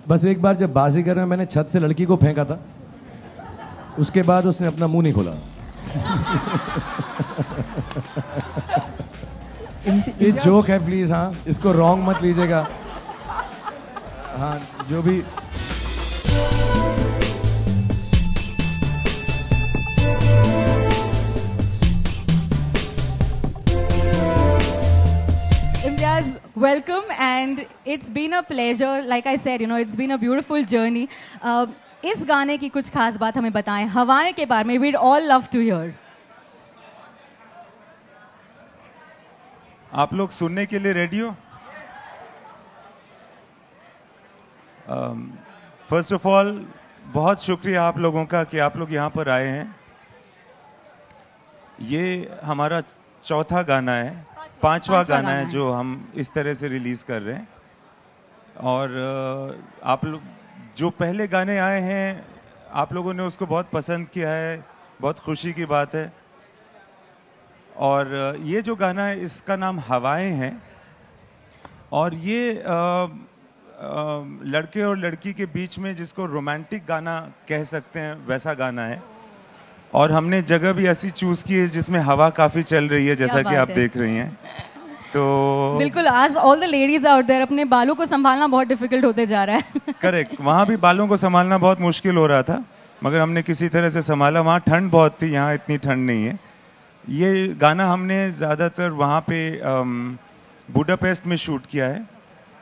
बस एक बार जब बाजीगर में मैंने छत से लड़की को फेंका था, उसके बाद उसने अपना मुंह नहीं खोला। ये जोक है प्लीज, हाँ इसको रॉन्ग मत लीजिएगा। हाँ जो भी welcome, and it's been a pleasure. Like I said, it's been a beautiful journey. इस गाने की कुछ खास बात हमें बताएं, हवाएं के बारे में. We'd all love to hear. आप लोग सुनने के लिए रेडी हो? फर्स्ट ऑफ ऑल बहुत शुक्रिया आप लोगों का कि आप लोग यहाँ पर आए हैं. ये हमारा चौथा गाना है, पांचवा गाना है जो हम इस तरह से रिलीज कर रहे हैं. और आप लोग जो पहले गाने आए हैं आप लोगों ने उसको बहुत पसंद किया है, बहुत खुशी की बात है. और ये जो गाना है इसका नाम हवाएं है. और ये लड़के और लड़की के बीच में जिसको रोमांटिक गाना कह सकते हैं वैसा गाना है. और हमने जगह भी ऐसी चूज की है जिसमें हवा काफी चल रही है, जैसा कि आप देख रही हैं. तो बिल्कुल, आज all the ladies out there, अपने बालों को संभालना बहुत डिफिकल्ट होते जा रहा है. करेक्ट, वहाँ भी बालों को संभालना बहुत मुश्किल हो रहा था, मगर हमने किसी तरह से संभाला. वहाँ ठंड बहुत थी, यहाँ इतनी ठंड नहीं है. ये गाना हमने ज़्यादातर वहाँ पे बुडापेस्ट में शूट किया है.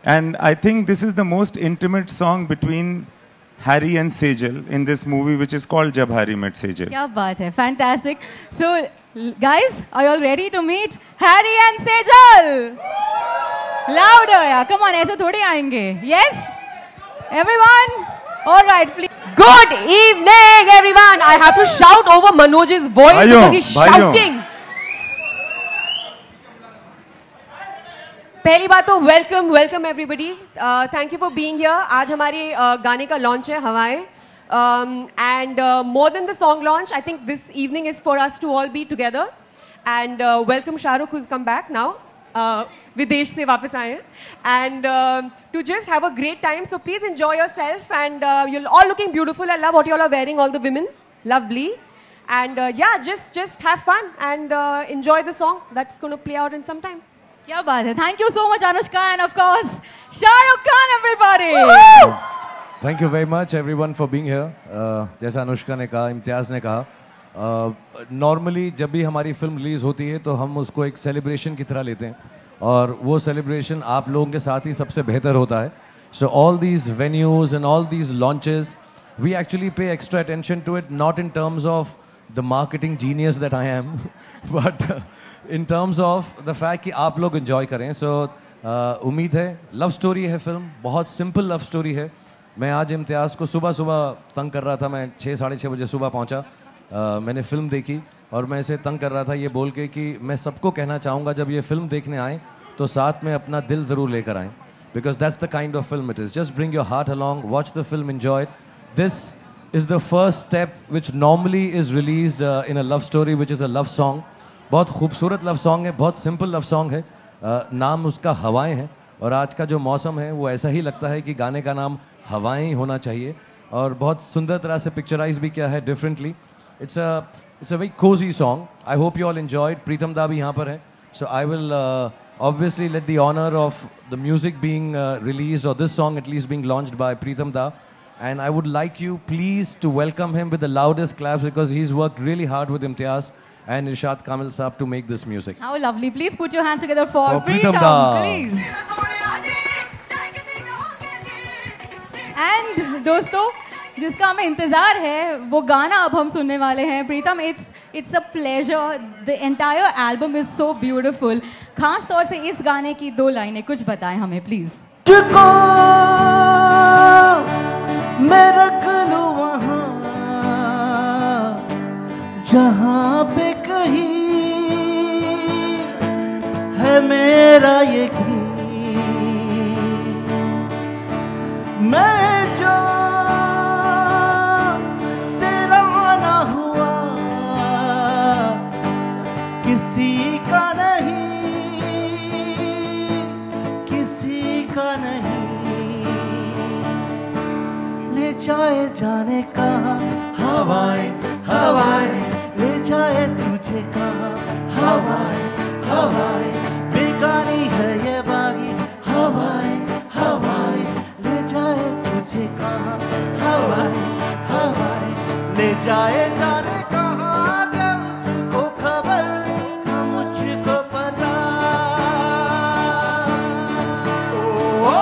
And I think this is the most intimate song between Harry and Sejal in this movie, which is called Jab Harry Met Sejal. क्या बात है, fantastic. So, guys, are you all ready to meet Harry and Sejal? Louder, yeah. Come on, ऐसे थोड़ी आएंगे. Yes, everyone. All right, please. Good evening, everyone. I have to shout over Manoj's voice because he's shouting. पहली बात तो welcome everybody, thank you for being here. आज हमारे गाने का लॉन्च है Hawayein, and more than the song launch, I think this evening is for us to all be together. And welcome Shahrukh, who is come back now, विदेश से वापस आए हैं, and to just have a great time. So please enjoy yourself, and you all looking beautiful. I love what you all are wearing, all the women, lovely. And yeah just have fun and enjoy the song that's going to play out in some time. क्या बात है. Thank you so much Anushka, end of course Shahrukh Khan, everybody. Thank you very much everyone for being here. जैसा अनुष्का ने कहा, इम्तियाज़ ने कहा, normally जब भी हमारी फिल्म रिलीज होती है तो हम उसको एक सेलिब्रेशन की तरह लेते हैं, और वो सेलिब्रेशन आप लोगों के साथ ही सबसे बेहतर होता है. So all these venues and all these launches, we actually pay extra attention to it, not in terms of the marketing genius that I am, but in terms of the fact कि आप लोग enjoy करें. सो उम्मीद है, love story है film, बहुत simple love story है. मैं आज इम्तियाज़ को सुबह सुबह तंग कर रहा था, मैं 6-6:30 बजे सुबह पहुंचा. मैंने फिल्म देखी और मैं इसे तंग कर रहा था ये बोल के कि मैं सबको कहना चाहूँगा जब ये फिल्म देखने आएँ तो साथ में अपना दिल ज़रूर लेकर आएँ, because that's the kind of film it is. Just bring your heart along, watch the film, enjoy it. This is the first step which normally is released in a love story which is a love song. बहुत खूबसूरत love song है, बहुत simple love song है. नाम उसका हवाएं है, और आज का जो मौसम है वो ऐसा ही लगता है कि गाने का नाम हवाएं ही होना चाहिए. और बहुत सुंदर तरह से पिक्चराइज भी किया है differently. It's a very cosy song. I hope you all enjoyed. Pritam da भी यहाँ पर है, so I will obviously let the honor of the music being released, or this song at least being launched by Pritham Da. And I would like you please to welcome him with the loudest claps, because he's worked really hard with Imtiaz and Irshad Kamil Saab to make this music. How lovely. Please put your hands together for Pritham Da. Please. And दोस्तों, जिसका हमें इंतजार है वो गाना अब हम सुनने वाले हैं. प्रीतम, it's a pleasure. The entire album is so beautiful. खास तौर से इस गाने की 2 लाइनें कुछ बताएं हमें प्लीज. तुझको मैं रख लूं वहाँ जहाँ पे कहीं है मेरा यकीन. मैं जो तेरा ना हुआ किसी का नहीं, किसी का नहीं. जाए जाने कहाँ हवाएं हवाएं ले जाए तुझे कहाँ हवाएं हवाएं बेगानी है ये बागी हवाएं हवाएं ले जाए तुझे कहाँ हवाएं हवाएं ले जाए जाने कहाँ को खबर न मुझको पता ओ, ओ,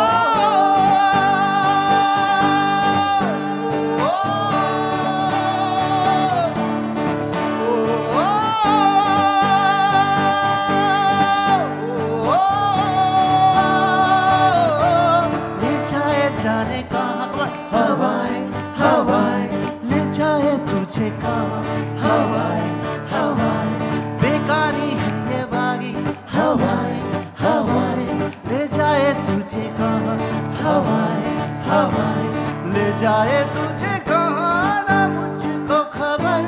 ले जाए जाने कहाँ हवाएं हवाएं ले जाए तुझे कहाँ हवाएं हवाएं बेकारी है ये बागी हवाएं हवाएं ले जाए तुझे कहाँ हवाएं हवाएं ले जाए तुझे कहाँ न मुझको खबर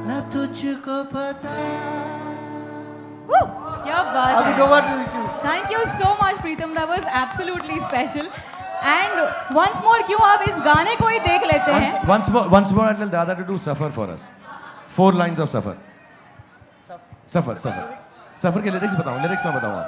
न तुझको पता Woo! क्या बात अभी है. over to you. Thank you so much, Preetam. That was absolutely special. And once more, क्यों आप इस गाने को ही देख लेते हैं? Once more, I'll tell Dada to do Safar for us. 4 lines of Safar. Safar. Safar के lyrics बताऊं, lyrics मैं बताऊंगा.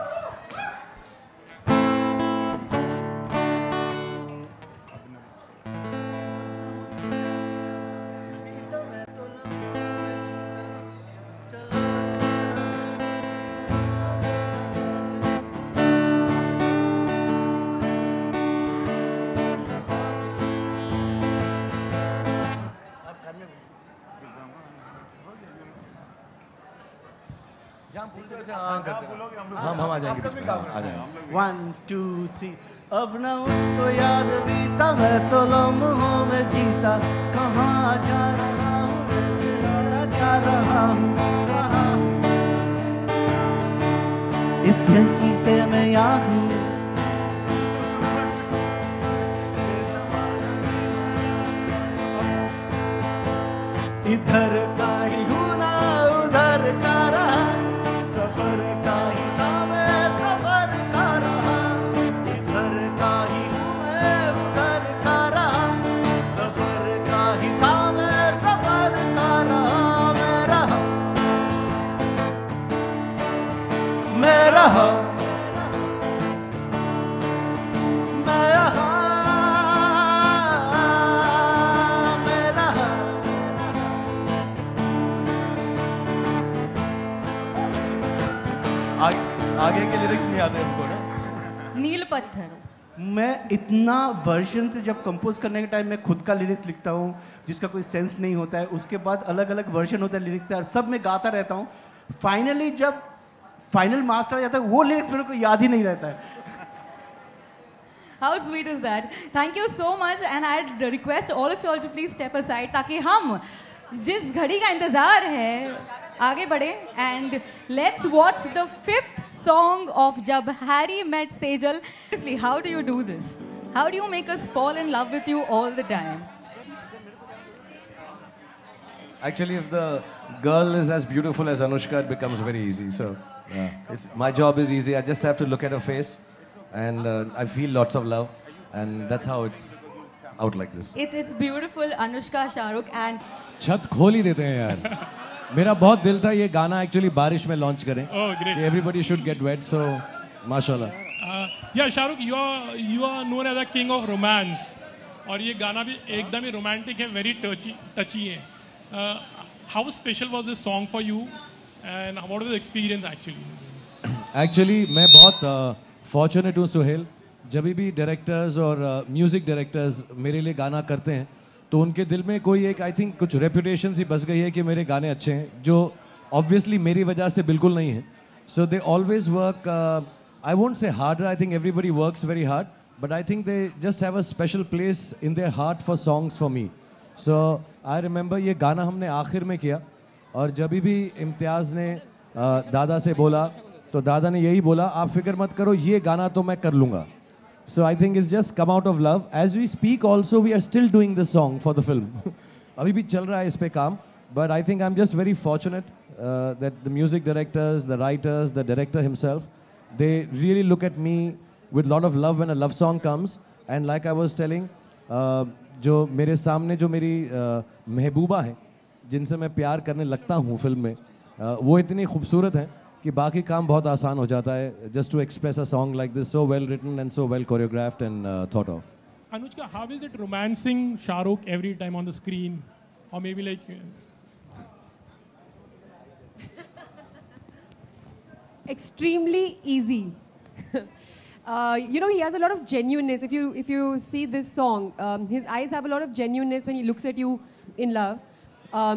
हम आ जाएंगे बीच में, आ जाएंगे. 1 2 3 अब न मुझको याद बीता मैं तो लम्हों में जीता कहाँ जा रहा हूँ मैं जा रहा हूँ कहाँ इस गलती से मैं यहाँ हूँ इधर का ही हूँ ना उधर का रहा सफर का ही था मैं सफर का रहा इधर का ही हूँ मैं उधर का रहा सफर का ही था मैं सफर का रहा मैं रहा मैं रहा मैं रहा मैं रहा आगे के लिरिक्स नहीं आते हमको ना. नील पत्थर. मैं इतना वर्जन से जब कंपोज करने के टाइम मैं खुद का लिरिक्स लिखता हूँ जिसका कोई सेंस नहीं होता है उसके बाद अलग अलग वर्जन होता है लिरिक्स से और सब मैं गाता रहता हूँ फाइनली जब फाइनल मास्टर आ जाता है वो लिरिक्स मेरे को याद ही नहीं रहता है. How sweet is that? Thank you so much, and I'd request all of you all to please step aside ताकि हम जिस घड़ी का इंतजार है आगे बढ़े. And let's watch the 5th song of Jab Harry Met Sejal. Seriously, how do you do this? How do you make us fall in love with you all the time? Actually, if the girl is as beautiful as Anushka, it becomes very easy. So, my job is easy. I just have to look at her face, and I feel lots of love, and that's how it's out like this. It's beautiful, Anushka, Shahrukh, and छत खोल ही देते हैं यार. मेरा बहुत दिल था ये गाना एक्चुअली बारिश में लॉन्च करें. Oh, great. Everybody should get wet, so माशाल्लाह. Yeah, Shahrukh, you are known as a king of romance. और ये गाना भी एकदम ही romantic है, very touchy है. How special was this song for you, and what was the experience actually? Actually, मैं बहुत fortunate हूँ सुहेल. जब भी डायरेक्टर्स और म्यूजिक डायरेक्टर्स मेरे लिए गाना करते हैं तो उनके दिल में कोई एक आई थिंक कुछ रेपुटेशन सी बस गई है कि मेरे गाने अच्छे हैं जो ऑब्वियसली मेरी वजह से बिल्कुल नहीं है. So they always work I won't say harder. I think everybody works very hard but I think they just have a special place in their heart for songs for me. So I remember ये गाना हमने आखिर में किया और जब भी इम्तियाज़ ने दादा से बोला तो दादा ने यही बोला आप फिक्र मत करो ये गाना तो मैं कर लूँगा. So I think it's just come out of love. As we speak also we are still doing this song for the film. अभी भी चल रहा है इस पे काम. But I think I'm just very fortunate that the music directors, the writers, the director himself, they really look at me with a lot of love when a love song comes. And like I was telling, जो मेरे सामने जो मेरी महबूबा हैं, जिनसे मैं प्यार करने लगता हूँ फिल्म में, वो इतनी खूबसूरत हैं कि बाकी काम बहुत आसान हो जाता है. Just to express a song like this, so well written and so well choreographed and thought of. Anushka, how is it romancing Shah Rukh every time on the screen? Or maybe like... Extremely easy. You know, he has a lot of genuineness. If you see this song, his eyes have a lot of genuineness when he looks at you in love.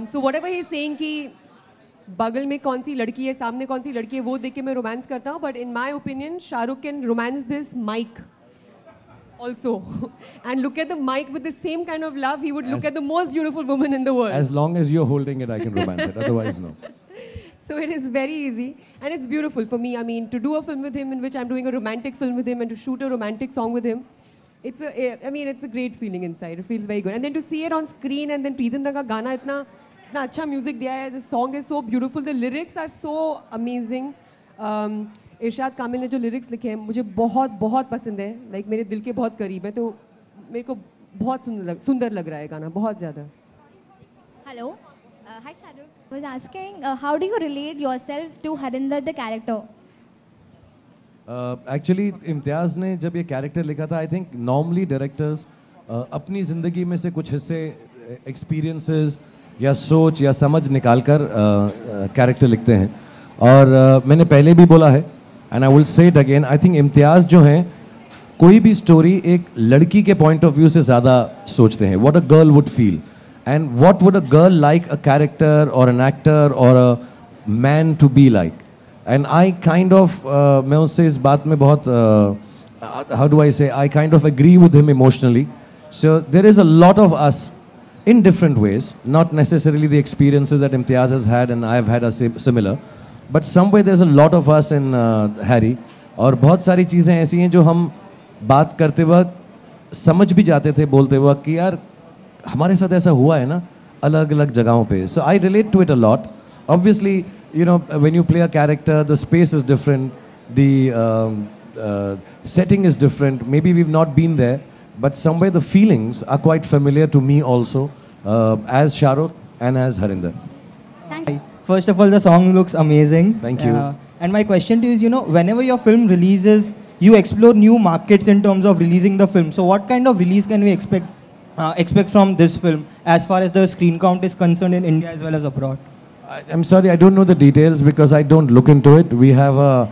So whatever he's saying कि बगल में कौन सी लड़की है, सामने कौन सी लड़की है, वो देख के मैं रोमांस करता हूँ. But in my opinion, Shah Rukh can romance this mic also. And look at the mic with the same kind of love, he would look at the most beautiful woman in the world. As long as you're holding it, I can romance it. Otherwise, no. So it is very easy and it's beautiful for me. I mean, to do a film with him in which I'm doing a romantic film with him and to shoot a romantic song with him, it's a great feeling inside. It feels very good. And then to see it on screen and then Preetanda ka gana itna अच्छा music दिया है. The song is so beautiful. The lyrics are so amazing. इरशाद कामिल ने जो lyrics लिखे हैं मुझे बहुत बहुत पसंद है. Like मेरे दिल के बहुत करीब है, तो मेरे को बहुत सुंदर लग रहा है गाना, बहुत ज़्यादा. Hello. Hi Shahrukh. I was asking, how do you relate yourself to Harinder the character? Actually, इम्तियाज़ ने जब ये कैरेक्टर लिखा था, आई थिंक नॉर्मली डायरेक्टर्स अपनी ज़िंदगी में से कुछ हिस्से, एक्सपीरियंसेस या सोच या समझ निकाल कर कैरेक्टर लिखते हैं. और मैंने पहले भी बोला है and I will say it again, I think Imtiaz जो हैं कोई भी स्टोरी एक लड़की के पॉइंट ऑफ व्यू से ज़्यादा सोचते हैं. What a girl would feel and what would a girl like a character or an actor or a man to be like. And I kind of मैं उससे इस बात में बहुत how do I say, I kind of agree with him emotionally. So there is a lot of us in different ways, not necessarily the experiences that Imtiaz has had and I have had are similar, but somewhere there's a lot of us in Harry. और बहुत सारी चीज़ें ऐसी हैं जो हम बात करते वक्त समझ भी जाते थे बोलते वक्त कि यार हमारे साथ ऐसा हुआ है ना अलग अलग जगहों पे. So I relate to it a lot. Obviously you know when you play a character the space is different, the setting is different, maybe we have not been there, but somewhere the feelings are quite familiar to me also as Shahrukh and as Harinder. Thank you. First of all, the song looks amazing. Thank you. And my question to you is, you know, whenever your film releases, you explore new markets in terms of releasing the film. So what kind of release can we expect from this film as far as the screen count is concerned in India as well as abroad? I'm sorry, I don't know the details because I don't look into it. We have a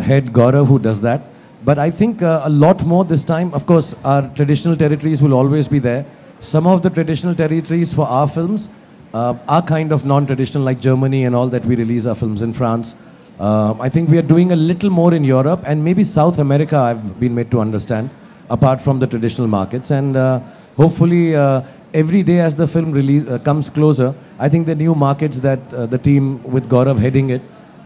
head Gaurav who does that. But I think a lot more this time. Of course, our traditional territories will always be there. Some of the traditional territories for our films are kind of non-traditional, like Germany and all that we release our films in France. I think we are doing a little more in Europe and maybe South America, I've been made to understand, apart from the traditional markets. And hopefully every day as the film comes closer, I think the new markets that the team with Gaurav heading it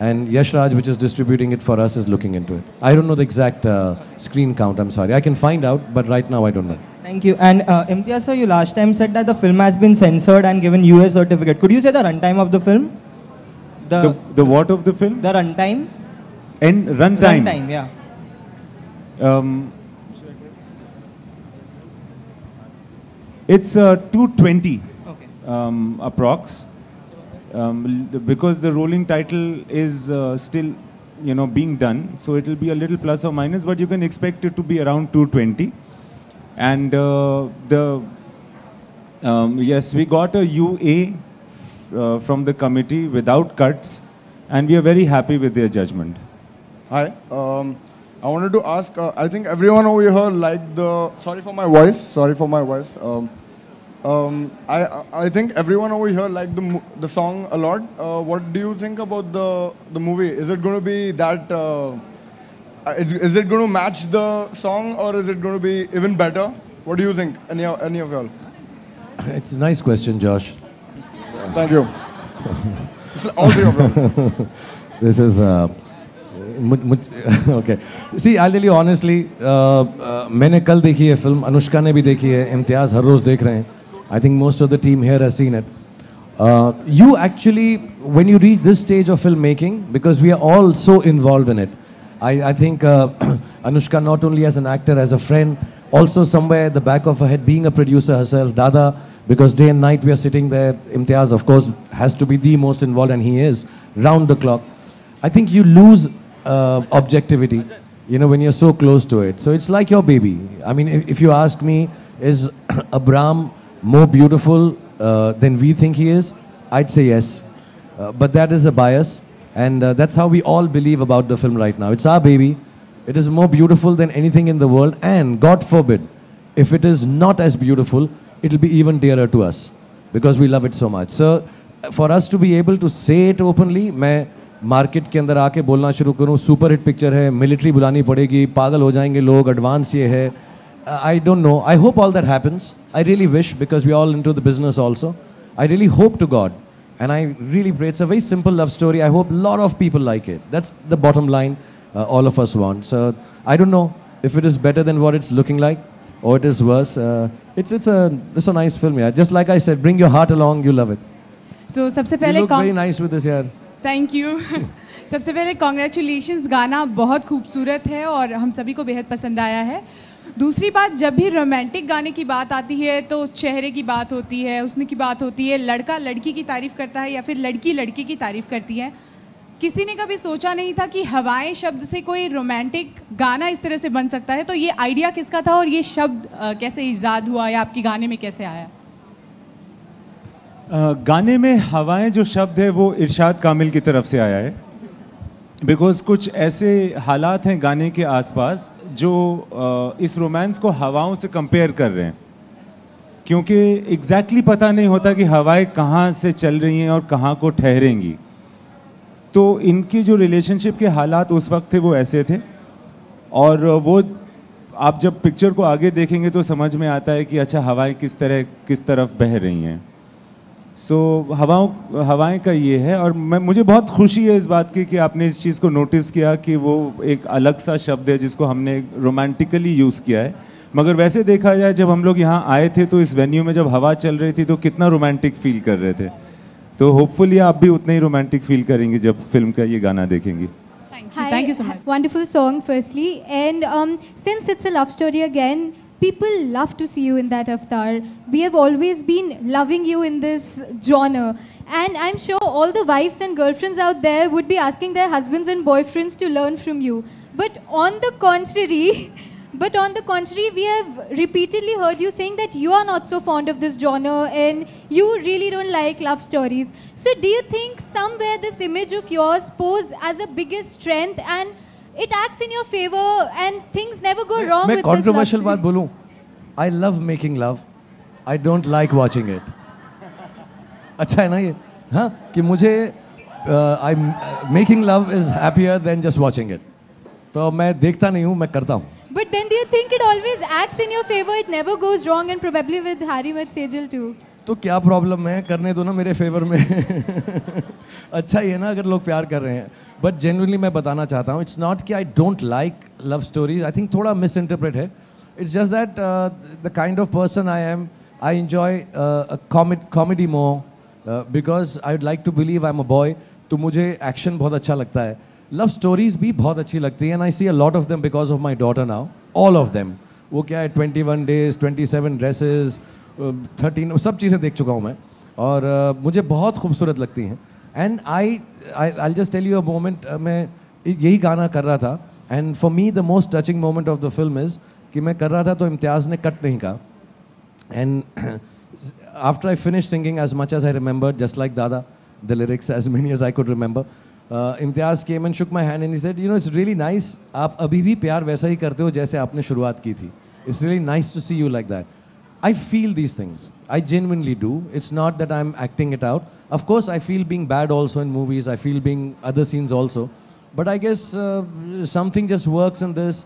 and Yash Raj, which is distributing it for us, is looking into it. I don't know the exact screen count, I'm sorry. I can find out, but right now I don't know. Thank you. And Imtiaz sir, you last time said that the film has been censored and given US certificate. Could you say the runtime of the film? The what of the film? The runtime. And runtime. Runtime, yeah. It's 220 Okay. approx. Because the rolling title is still, you know, being done, so it will be a little plus or minus, but you can expect it to be around 220. And yes, we got a UA from the committee without cuts, and we are very happy with their judgment. Hi. I wanted to ask, I think everyone over here liked the, sorry for my voice. I think everyone over here liked the song a lot. What do you think about the movie? Is it going to be that, is it going to match the song or is it going to be even better? What do you think, any of y'all? It's a nice question, Josh. Thank you. All three of them. This is okay. See, I'll tell you honestly, मैंने कल देखी है film, Anushka ने भी देखी है, इम्तियाज़ हर रोज़ देख रहे हैं. I think most of the team here has seen it. You actually, when you reach this stage of filmmaking, because we are all so involved in it, I think Anushka, not only as an actor, as a friend, also somewhere at the back of her head, being a producer herself, Dada, because day and night we are sitting there. Imtiaz, of course, has to be the most involved, and he is, round the clock. I think you lose objectivity, you know, when you're so close to it. So it's like your baby. I mean, if you ask me, is Abram more beautiful than we think he is? I'd say yes. But that is a bias, and that's how we all believe about the film right now. It's our baby. It is more beautiful than anything in the world, and God forbid, if it is not as beautiful, it'll be even dearer to us because we love it so much. So for us to be able to say it openly, मैं market के अंदर आके बोलना शुरू करूँ, super hit picture है, military बुलानी पड़ेगी, पागल हो जाएंगे लोग, एडवांस ये है, I don't know. I hope all that happens. I really wish, because we're all into the business also. I really hope to God, and I really pray. It's a very simple love story. I hope a lot of people like it. That's the bottom line all of us want. So I don't know if it is better than what it's looking like, or it is worse. It's a nice film, yeah. Just like I said, bring your heart along, you love it. So सबसे You पहले look very nice with this, यार. Thank you. सबसे पहले congratulations, गाना बहुत खूबसूरत है और हम सभी को बेहद पसंद आया है. दूसरी बात, जब भी रोमांटिक गाने की बात आती है तो चेहरे की बात होती है, हुस्न की बात होती है, लड़का लड़की की तारीफ करता है या फिर लड़की लड़की की तारीफ करती है. किसी ने कभी सोचा नहीं था कि हवाएं शब्द से कोई रोमांटिक गाना इस तरह से बन सकता है. तो ये आइडिया किसका था और ये शब्द कैसे इजाद हुआ या आपके गाने में कैसे आया? गाने में हवाएं जो शब्द है वो इरशाद कामिल की तरफ से आया है. बिकॉज कुछ ऐसे हालात हैं गाने के आसपास जो इस रोमांस को हवाओं से कंपेयर कर रहे हैं, क्योंकि एग्जैक्टली पता नहीं होता कि हवाएं कहाँ से चल रही हैं और कहाँ को ठहरेंगी. तो इनकी जो रिलेशनशिप के हालात उस वक्त थे वो ऐसे थे, और वो आप जब पिक्चर को आगे देखेंगे तो समझ में आता है कि अच्छा हवाएं किस तरफ बह रही हैं. सो हवाएं का ये है. और मुझे बहुत खुशी है इस बात की कि आपने इस चीज़ को नोटिस किया कि वो एक अलग सा शब्द है जिसको हमने रोमांटिकली यूज़ किया है. मगर वैसे देखा जाए, जब हम लोग यहाँ आए थे तो इस वेन्यू में जब हवा चल रही थी तो कितना रोमांटिक फील कर रहे थे. तो होपफुली आप भी उतना ही रोमांटिक फील करेंगे जब फिल्म का ये गाना देखेंगे. Thank you so much. Wonderful song, firstly. And since it's a love story again, people love to see you in that avatar. We have always been loving you in this genre. And I'm sure all the wives and girlfriends out there would be asking their husbands and boyfriends to learn from you. But on the contrary, we have repeatedly heard you saying that you are not so fond of this genre and you really don't like love stories. So do you think somewhere this image of yours pose as a biggest strength and it acts in your favor and things never go wrong with this love story? मैं controversial बात बोलूं. I love making love. I don't like watching it. अच्छा है ना ये? हाँ, कि मुझे making love is happier than just watching it. तो मैं देखता नहीं हूँ, मैं करता हूँ. But then do you think it always acts in your favor? It never goes wrong, and probably with Harry Met Sejal too. तो क्या प्रॉब्लम है, करने दो ना मेरे फेवर में. अच्छा ही है ना अगर लोग प्यार कर रहे हैं. बट जेन्युइनली मैं बताना चाहता हूँ, इट्स नॉट कि I don't like love stories. I think थोड़ा मिस इंटरप्रेट है. It's just that the kind of person I am, I enjoy comedy more because I would like to believe I am a boy. तो मुझे action बहुत अच्छा लगता है. Love stories भी बहुत अच्छी लगती है, and I see a lot of them because of my daughter now. All of them. वो क्या है, 21 days, 27 dresses, 13, सब चीज़ें देख चुका हूँ मैं, और मुझे बहुत खूबसूरत लगती हैं. And I just tell you a moment. मैं यही गाना कर रहा था, and for me the most touching moment of the film is कि मैं कर रहा था तो इम्तियाज़ ने कट नहीं कहा. And after I finish singing as much as I remember, just like dada, the lyrics as many as I could remember, Imtiaz came and shook my hand and he said, you know, it's really nice. आप अभी भी प्यार वैसा ही करते हो जैसे आपने शुरुआत की थी. It's really nice to see you like that. I feel these things. I genuinely do. It's not that I'm acting it out. Of course, I feel being bad also in movies. I feel being other scenes also. But I guess something just works in this.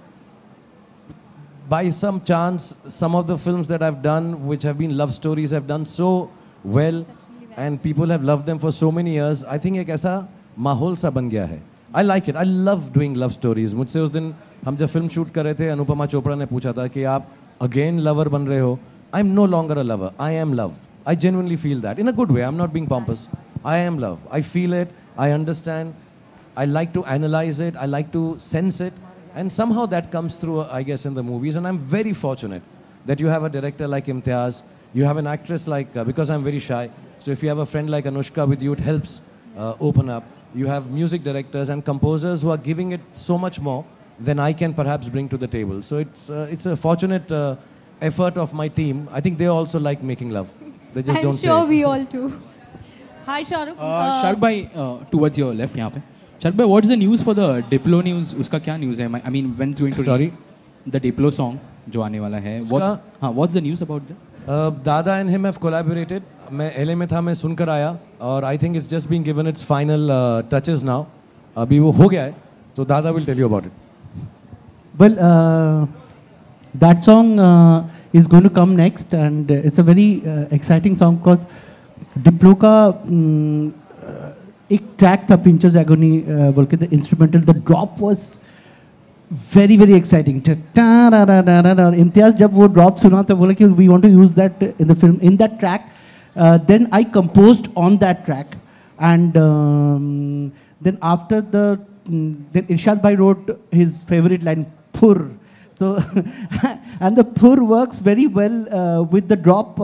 By some chance, some of the films that I've done, which have been love stories, have done so well, and people have loved them for so many years. I think एक ऐसा माहौल सा बन गया है. I like it. I love doing love stories. मुझसे उस दिन हम जब फिल्म शूट कर रहे थे, अनुपमा चोपड़ा ने पूछा था कि आप अगेन लवर बन रहे हो. I'm no longer a lover. I am love. I genuinely feel that. In a good way. I'm not being pompous. I am love. I feel it. I understand. I like to analyze it. I like to sense it. And somehow that comes through, I guess, in the movies. And I'm very fortunate that you have a director like Imtiaz, you have an actress like, because I'm very shy, so if you have a friend like Anushka with you, it helps open up. You have music directors and composers who are giving it so much more than I can perhaps bring to the table. So it's a fortunate effort of my team. I think they also like making love. They just don't say I'm sure it. we all do. Hi, Shahrukh. Shahrukh bhai, towards your left यहाँ पे. Shahrukh bhai, what's the news for the Diplo news? उसका क्या news है? I mean, when it's going to Sorry? The Diplo song जो आने वाला है. What's the news about that? Dada and him have collaborated. मैं LA में था, मैं सुनकर आया और I think it's just been given its final touches now. अभी वो हो गया है, तो Dada will tell you about it. Well, that song is going to come next, and it's a very exciting song because Diplo का एक track था Pinchos Agony बोल के, the instrumental, the drop was very very exciting. Imtiaz जब वो drop सुना तो बोला कि we want to use that in the film, in that track. Then I composed on that track, and then after then Irshad bhai wrote his favorite line, Phur. So and the Phur works very well with the drop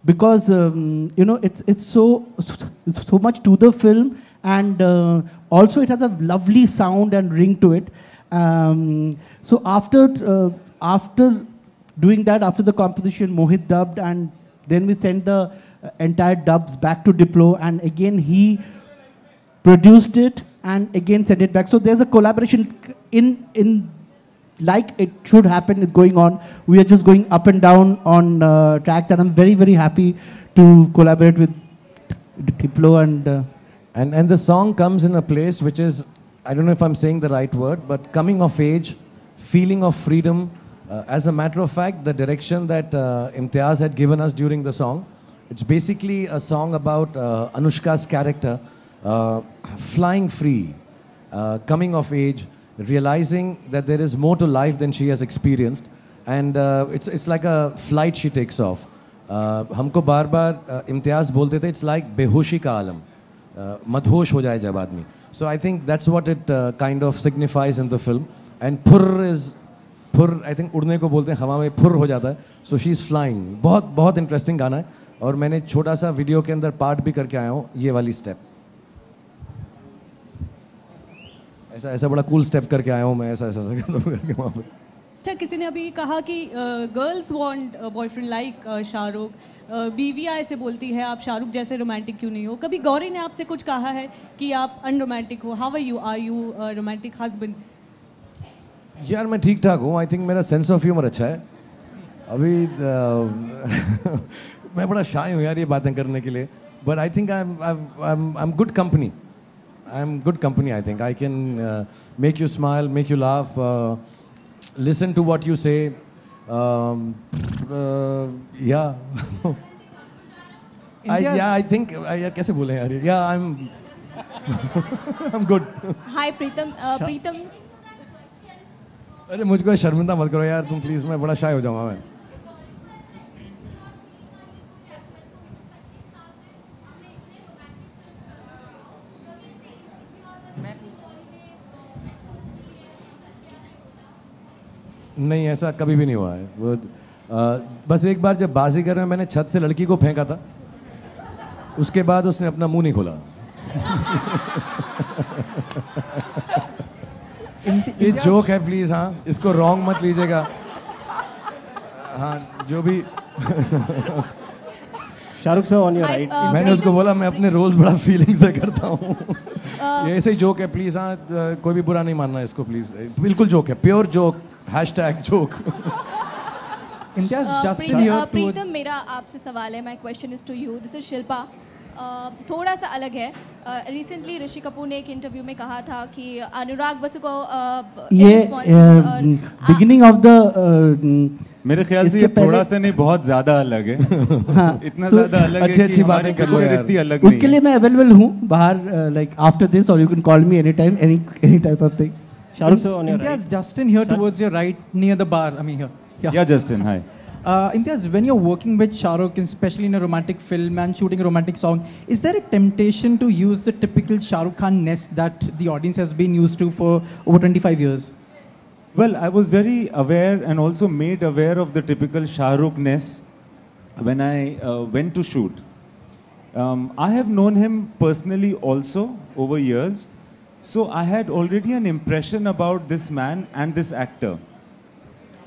because you know it's so much to the film, and also it has a lovely sound and ring to it. So after doing that, after the composition, Mohit dubbed, and then we sent the entire dubs back to Diplo, and again he produced it and again sent it back. So there's a collaboration in like it should happen going on. We are just going up and down on tracks, and I'm very very happy to collaborate with Diplo and the song comes in a place which is, I don't know if I'm saying the right word, but coming of age, feeling of freedom. As a matter of fact, the direction that Imtiaz had given us during the song, it's basically a song about Anushka's character flying free, coming of age, realizing that there is more to life than she has experienced, and it's like a flight she takes off. हमको बार बार इम्तियाज बोलते थे, it's like बेहोशी का आलम, मदहोश हो जाए जब आदमी. So I think that's what it kind of signifies in the film. And Phur is फुर, आई थिंक उड़ने को बोलते हैं, हवा में फुर हो जाता है. So she is flying. बहुत बहुत इंटरेस्टिंग गाना है, और मैंने छोटा सा वीडियो के अंदर पार्ट भी करके आया हूँ, ये वाली स्टेप. ऐसा बड़ा कूल स्टेप करके आया हूँ मैं, ऐसा करके वहाँ पर. अच्छा, किसी ने अभी कहा कि girls want boyfriend like Shahrukh, बीवियाँ ऐसे बोलती है आप शाहरुख जैसे रोमांटिक क्यों नहीं हो. कभी गौरी ने आपसे कुछ कहा है कि आप अनरोमांटिक हो? How are you romantic husband? यार मैं ठीक ठाक हूँ. आई थिंक मेरा सेंस ऑफ ह्यूमर अच्छा है. अभी मैं बड़ा शाय हूँ यार ये बातें करने के लिए, but I think I am good company. I am good company. I think I can make you smile, make you laugh, listen to what you say. Yeah. I think कैसे बोले यार? Yeah, I'm good. Hi Pritam. Pritam. अरे मुझको शर्मिंदा मत करो यार तुम प्लीज, मैं बड़ा शाय हो जाऊंगा मैं. नहीं, ऐसा कभी भी नहीं हुआ है. वो बस एक बार जब बाजीगर में मैंने छत से लड़की को फेंका था, उसके बाद उसने अपना मुंह नहीं खोला. ये जोक है प्लीज. हाँ, इसको रॉन्ग मत लीजिएगा. हाँ, जो भी. Shahrukh sir on your right. मैंने उसको बोला मैं अपने रोल्स बड़ा फीलिंग से करता हूँ. ये ऐसे ही जोक है प्लीज. हाँ, कोई भी बुरा नहीं मानना इसको प्लीज. बिल्कुल जोक है, प्योर जोक. #जोक. प्रीतम, मेरा आपसे सवाल है. My question is to you. This is Shilpa. थोड़ा सा अलग है. रिसेंटली ऋषि कपूर ने एक इंटरव्यू में कहा था कि अनुराग बसु को ये बिगिनिंग ऑफ द, मेरे ख्याल से ये थोड़ा सा नहीं बहुत ज्यादा अलग है. हाँ, इतना तो ज्यादा अलग है कि हमारी कल्चर इतनी अलग नहीं है. उसके लिए मैं अवेलेबल हूँ बाहर, लाइक आफ्टर दिस, और you can call me any time, any type of thing. Shahrukh sir on your right. Justin here towards your right near the bar. I mean here. Yeah, Justin, hi. Imtiaz, when you're working with Shah Rukh, especially in a romantic film and shooting a romantic song, is there a temptation to use the typical Shah Rukh Khan-ness that the audience has been used to for over 25 years? Well, I was very aware and also made aware of the typical Shah Rukh-ness when I went to shoot. I have known him personally also over years, so I had already an impression about this man and this actor.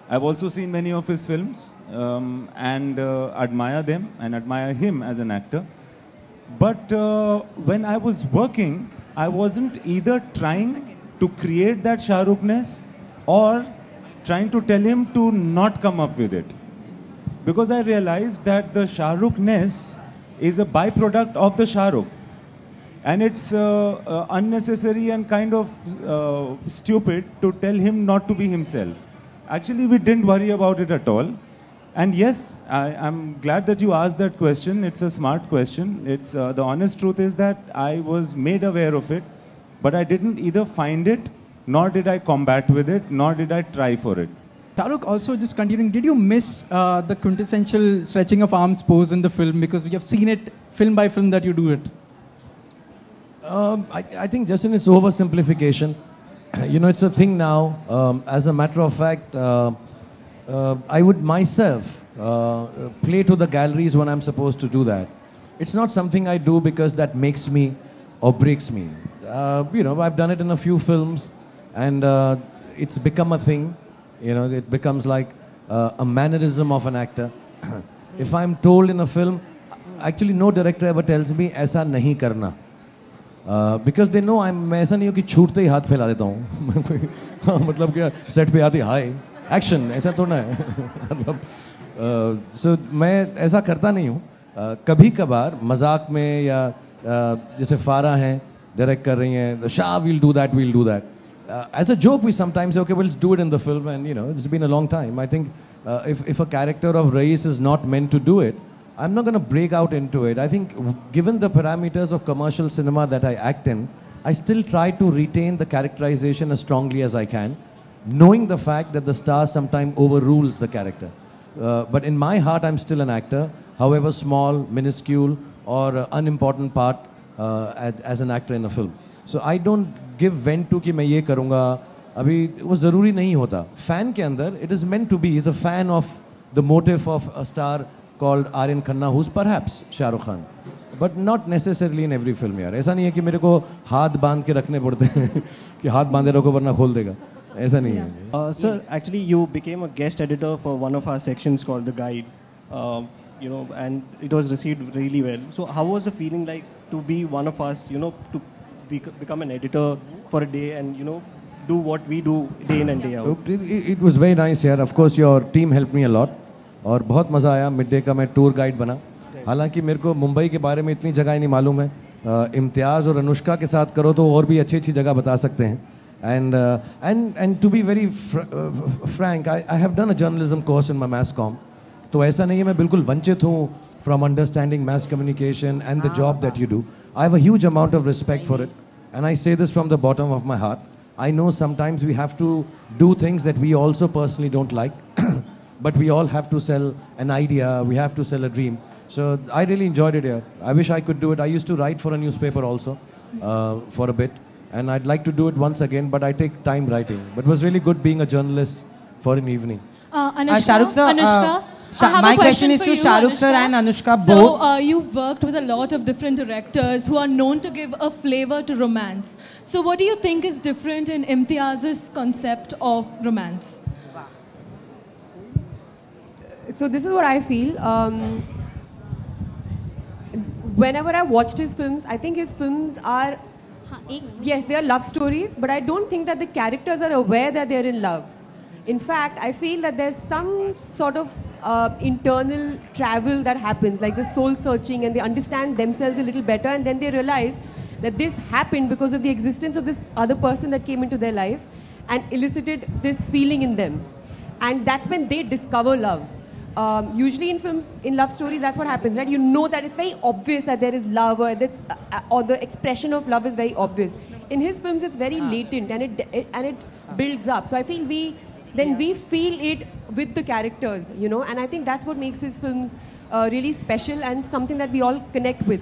I've also seen many of his films and admire them and admire him as an actor. But when I was working, I wasn't either trying to create that Shah Rukh-ness or trying to tell him to not come up with it. Because I realized that the Shah Rukh-ness is a byproduct of the Shah Rukh. And it's unnecessary and kind of stupid to tell him not to be himself. Actually, we didn't worry about it at all. And yes, I'm glad that you asked that question. It's a smart question. It's the honest truth is that I was made aware of it, but I didn't either find it, nor did I combat with it, nor did I try for it. Shah Rukh, also just continuing, did you miss the quintessential stretching of arms pose in the film? Because we have seen it film by film that you do it. I think just in its oversimplification, you know, it's a thing now. As a matter of fact, I would myself play to the galleries when I'm supposed to do that. It's not something I do because that makes me or breaks me. You know, I've done it in a few films and it's become a thing. You know, it becomes like a mannerism of an actor. If I'm told in a film, actually no director ever tells me, "Aisa nahi karna." Because they know मैं ऐसा नहीं हूँ कि छूटते ही हाथ फैला देता हूँ मतलब क्या सेट पे आती हाय एक्शन ऐसा थोड़ा है मतलब so मैं ऐसा करता नहीं हूँ कभी कभार मजाक में या जैसे फारा हैं डायरेक्ट कर रही हैं Shah we'll do that as a joke we sometimes say okay we'll do it in the film and you know it's been a long time. I think if a character of Rais is not meant to do it, I'm not going to break out into it. I think given the parameters of commercial cinema that I act in, I still try to retain the characterization as strongly as I can, knowing the fact that the star sometimes overrules the character. But in my heart, I'm still an actor, however small, minuscule, or unimportant part as an actor in a film. So I don't give vent to कि मैं ये करूँगा. अभी वो ज़रूरी नहीं होता. Fan के अंदर, it is meant to be. He's a fan of the motive of a star called Aryan Khanna, who's perhaps Shah Rukh Khan, but not necessarily in every film यार. ऐसा नहीं है कि मेरे को हाथ बांध के रखने पड़ते हैं कि हाथ बांधे रखो वरना खोल देगा. ऐसा नहीं है. Sir, actually you became a guest editor for one of our sections called The Guide, you know, and it was received really well. So how was the feeling like to be one of us, you know, to become an editor for a day and, you know, do what we do day in and day out? It was very nice here. Of course, your team helped me a lot. और बहुत मज़ा आया. Mid day का मैं tour guide बना. हालांकि मेरे को मुंबई के बारे में इतनी जगह नहीं मालूम है. इम्तियाज़ और अनुष्का के साथ करो तो और भी अच्छी अच्छी जगह बता सकते हैं. And to be very frank, I have done a journalism course in my mass comm. तो ऐसा नहीं है मैं बिल्कुल वंचित हूँ from understanding mass communication and the job that you do. I have a huge amount of respect for it, and I say this from the bottom of my heart. I know sometimes we have to do things that we also personally don't like. But we all have to sell an idea, we have to sell a dream. So I really enjoyed it here. I wish I could do it. I used to write for a newspaper also for a bit. And I'd like to do it once again, but I take time writing. But it was really good being a journalist for an evening. Anushka, my question is to Shah Rukh sir and Anushka both. So you've worked with a lot of different directors who are known to give a flavor to romance. So what do you think is different in Imtiaz's concept of romance? So this is what I feel. Whenever I watched his films, I think his films are, yes, they are love stories, but I don't think that the characters are aware that they're in love. In fact, I feel that there's some sort of internal travel that happens, like the soul searching, and they understand themselves a little better, and then they realize that this happened because of the existence of this other person that came into their life and elicited this feeling in them. And that's when they discover love. Usually in films, in love stories, that's what happens, right? You know that it's very obvious that there is love, or the expression of love is very obvious. In his films, it's very latent, and it builds up. So I feel we then we feel it with the characters, you know, and I think that's what makes his films really special and something that we all connect with.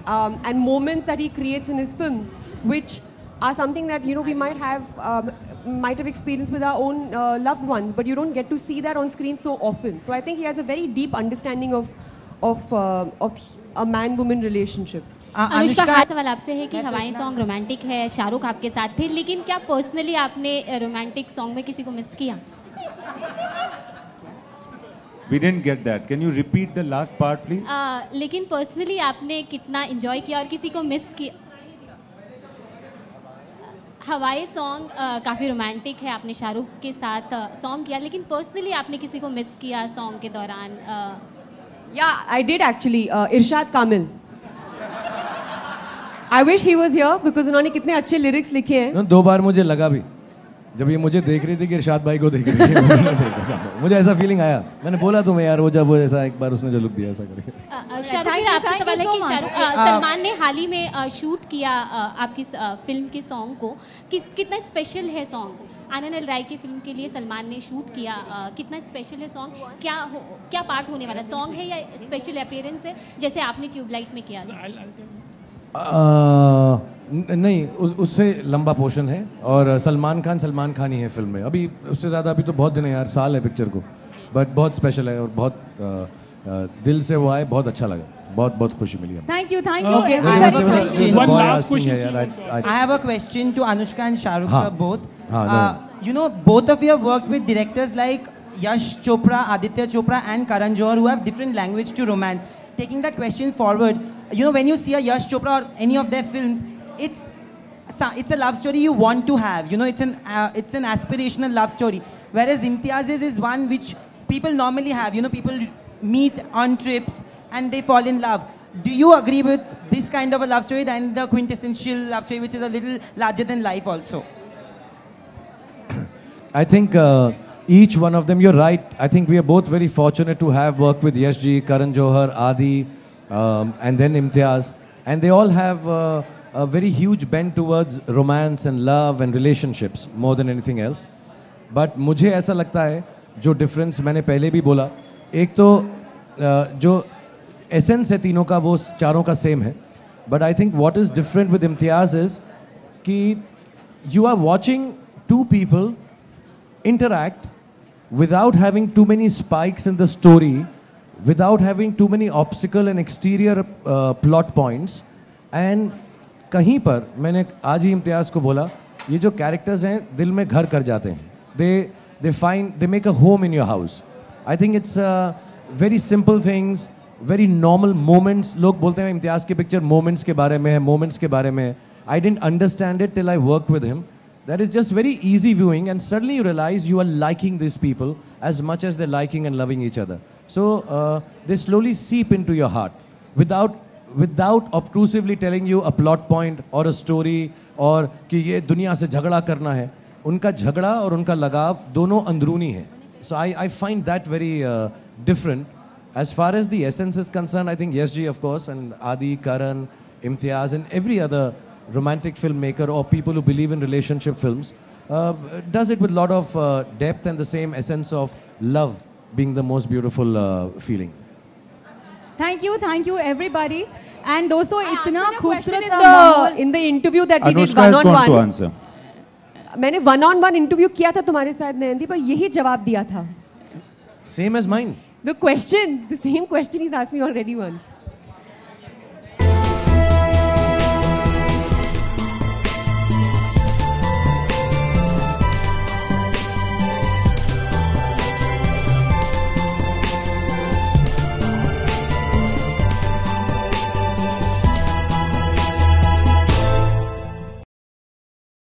And moments that he creates in his films, which are something that, you know, we might have experienced with our own loved ones, but you don't get to see that on screen so often. So I think he has a very deep understanding of a man-woman relationship. Anushka, खास सवाल आपसे है कि हवाई song romantic है, शाहरुख आपके साथ थे, लेकिन क्या पर्सनली आपने रोमांटिक सॉन्ग में किसी को मिस किया? We didn't get that. Can you repeat the last part, please? लेकिन पर्सनली आपने कितना एंजॉय किया और किसी को मिस किया? हवाई सॉन्ग काफ़ी रोमांटिक है, आपने शाहरुख के साथ सॉन्ग किया, लेकिन पर्सनली आपने किसी को मिस किया सॉन्ग के दौरान? Yeah, I did actually. Irshad Kamil. I wish he was here because उन्होंने कितने अच्छे lyrics लिखे हैं. 2 बार मुझे लगा भी, जब ये मुझे देख रही थी कि इरशाद भाई को देख रही थी, मुझे ऐसा फीलिंग आया. मैंने बोला तुम्हें यार, वो जब वो ऐसा एक बार उसने जो लुक दिया ऐसा करके. शाहरुख, आपसे सवाल है कि सलमान ने हाल ही में शूट किया आपकी फिल्म के सॉन्ग को, कितना स्पेशल है सॉन्ग? आनंद एल राय की फिल्म के लिए सलमान ने शूट किया, कितना स्पेशल है सॉन्ग? क्या पार्ट होने वाला सॉन्ग है या स्पेशल अपीयरेंस है जैसे आपने ट्यूबलाइट में किया था? नहीं, उससे लंबा पोर्शन है और सलमान खान ही है फिल्म में. अभी उससे ज़्यादा अभी तो बहुत दिन है यार, साल है पिक्चर को, बट बहुत स्पेशल है और बहुत दिल से वो आए, बहुत अच्छा लगा, बहुत खुशी मिली. Thank you. Okay, I have a question. One last question. I have a question to Anushka and Shahrukh sir both. No. You know, both of you have worked with directors like Yash Chopra, Aditya Chopra, and Karan Johar, who have different language to romance. Taking that question forward, you know, when you see a Yash Chopra or any of their films, it's a love story you want to have. You know, it's an aspirational love story. Whereas Imtiaz's is one which people normally have. You know, people meet on trips and they fall in love. Do you agree with this kind of a love story than the quintessential love story, which is a little larger than life also? I think each one of them, you're right. I think we are both very fortunate to have worked with Yash ji, Karan Johar, Adi, and then Imtiaz. And they all have a very huge bent towards romance and love and relationships more than anything else. But मुझे ऐसा लगता है, जो difference मैंने पहले भी बोला, एक तो जो essence है तीनों का, वो चारों का same है. But I think what is different with Imtiaz is कि you are watching two people interact without having too many spikes in the story, without having too many obstacle and exterior plot points. And कहीं पर मैंने आज ही इम्तियाज़ को बोला, ये जो characters हैं दिल में घर कर जाते हैं. They make a home in your house. I think it's very simple things, very normal moments. लोग बोलते हैं इम्तियाज़ की picture moments के बारे में है, moments के बारे में है. I didn't understand it till I worked with him. That is just very easy viewing, and suddenly you realize you are liking these people as much as they're liking and loving each other. So they slowly seep into your heart without obtrusively telling you a plot point or a story और कि ये दुनिया से झगड़ा करना है. उनका झगड़ा और उनका लगाव दोनों अंदरूनी है. So I find that very different. As far as the essence is concerned, I think Yash ji, of course, and Adi, Karan, Imtiaz, and every other romantic filmmaker or people who believe in relationship films does it with a lot of depth and the same essence of love being the most beautiful feeling. Thank you everybody. And दोस्तों इतना खूबसूरत सा in the interview that we did Anushka has gone to answer. मैंने one-on-one interview किया था तुम्हारे साथ नयनदीप, पर यही जवाब दिया था. Same as mine. The same question he's asked me already once.